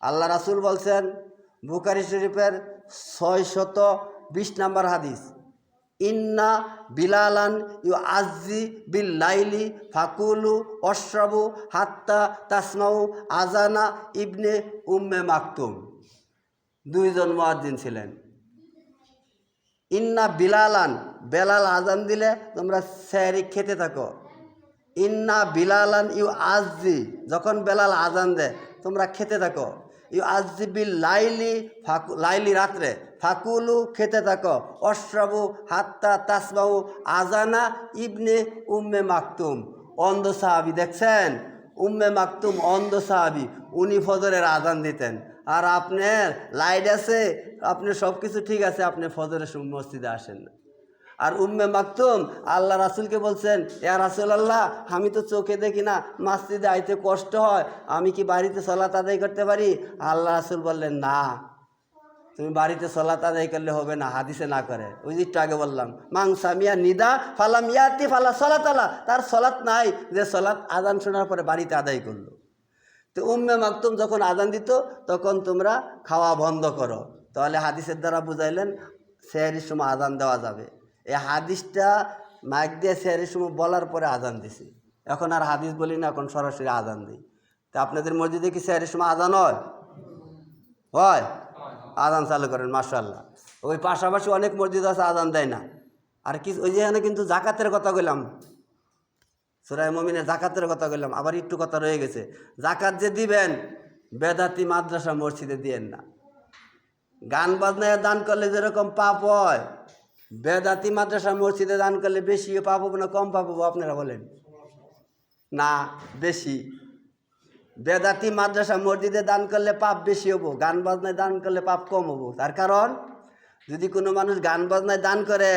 আল্লাহ রাসূল বলছেন বুখারী শরীফের 620 নম্বর হাদিস, ইন্না বিলালান ইউ আজি বিল লাইলি ফাকুলু অশ্রাবু হাত্তা তাসমাউ আজানা ইবনে উম্মে মাকতুম। দুইজন মুয়াজ্জিন ছিলেন। ইন্না বিলালান, বেলাল আজান দিলে তোমরা সেহরি খেতে থাকো। ইন্না বিলালান ইউ আজি, যখন বেলাল আজান দেয় তোমরা খেতে থাকো। ইউ আজি বিল লাইলি, লাইলি রাত্রে, ফাকুলু খেতে থাকো, অশ্রাবু হাত্তা তাসমাউ আজানা ইবনে উম্মে মাকতুম। অন্ধ সাহাবি দেখছেন, উম্মে মাকতুম অন্ধ সাহাবি, উনি ফজরের আজান দিতেন। আর আপনার লাইট আছে, আপনার সব কিছু ঠিক আছে, আপনি ফজরের সময় মসজিদে আসেন না। আর উম্মে মাকতুম আল্লাহ রাসূলকে বলছেন, ইয়া রাসূলুল্লাহ, আমি তো চোখে দেখি না, মসজিদে আইতে কষ্ট হয়, আমি কি বাড়িতে সালাত আদায় করতে পারি? আল্লাহ রাসূল বললেন, না, তুমি বাড়িতে সালাত আদায় করলে হবে না, হাদিসে না করে। ওই যে একটু আগে বললাম, মাং সামিয়া নিদা ফালাম ইয়াতি ফালা সালাত আলা, তার সালাত নাই, যে সালাত আজান শোনার পরে বাড়িতে আদায় করলো। তো উম্মে মাকতুম যখন আজান দিত তখন তোমরা খাওয়া বন্ধ করো। তাহলে হাদিসের দ্বারা বুঝাইলেন সেহরির সময় আজান দেওয়া যাবে। এই হাদিসটা মাইক দিয়ে সেহরির সময় বলার পরে আজান দিছি। এখন আর হাদিস বলি না, এখন সরাসরি আজান দিই। তা আপনাদের মসজিদে কি সেহরির সময় আজান হয়? হয়, আজান চালু করেন, মাশাআল্লাহ। ওই পাশাপাশি অনেক মসজিদ আছে আজান দেয় না। আর কি ওই যেখানে কিন্তু জাকাতের কথা কইলাম, সূরা মুমিনের জাকাতের কথা কইলাম, আবার একটু কথা রয়ে গেছে। জাকাত যে দিবেন, বেদাতি মাদ্রাসা মসজিদে দিয়েন না। গান বাজনায় দান করলে যেরকম পাপ হয়, বেদাতি মাদ্রাসা মসজিদে দান করলে বেশি পাপ হবো না কম পাপ হবো আপনারা বলেন? না, বেশি। বেদাতি মাদ্রাসা মসজিদে দান করলে পাপ বেশি হবো, গান বাজনায় দান করলে পাপ কম হবো। তার কারণ, যদি কোনো মানুষ গান বাজনায় দান করে,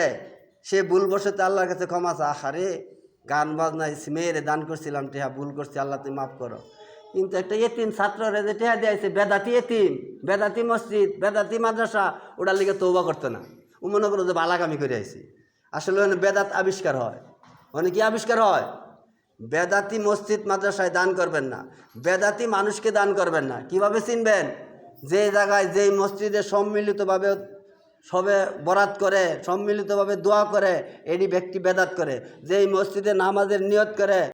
সে ভুলবশত আল্লাহর কাছে ক্ষমা চা, আরে গান বাজনায় মেয়েরে দান করছিলাম, টেহা ভুল করছি, আল্লাহ তুমি মাফ করো। কিন্তু একটা এতিম ছাত্ররে যে টেহা দিয়েছে, বেদাতি এতিম, বেদাতি মসজিদ, বেদাতি মাদ্রাসা, ওটার লিগে তওবা করতো না। ও মনে করো যে বালাকামি করে আইছি। আসলে ওখানে বেদাত আবিষ্কার হয়। ওখানে কি আবিষ্কার হয়? বেদাতি মসজিদ মাদ্রাসায় দান করবেন না, বেদাতি মানুষকে দান করবেন না। কিভাবে চিনবেন? যে জায়গায়, যেই মসজিদে সম্মিলিতভাবে সবে বরাত করে, সম্মিলিতভাবে দোয়া করে, এটি ব্যক্তি বেদাত করে। যেই মসজিদে নামাজের নিয়ত করে,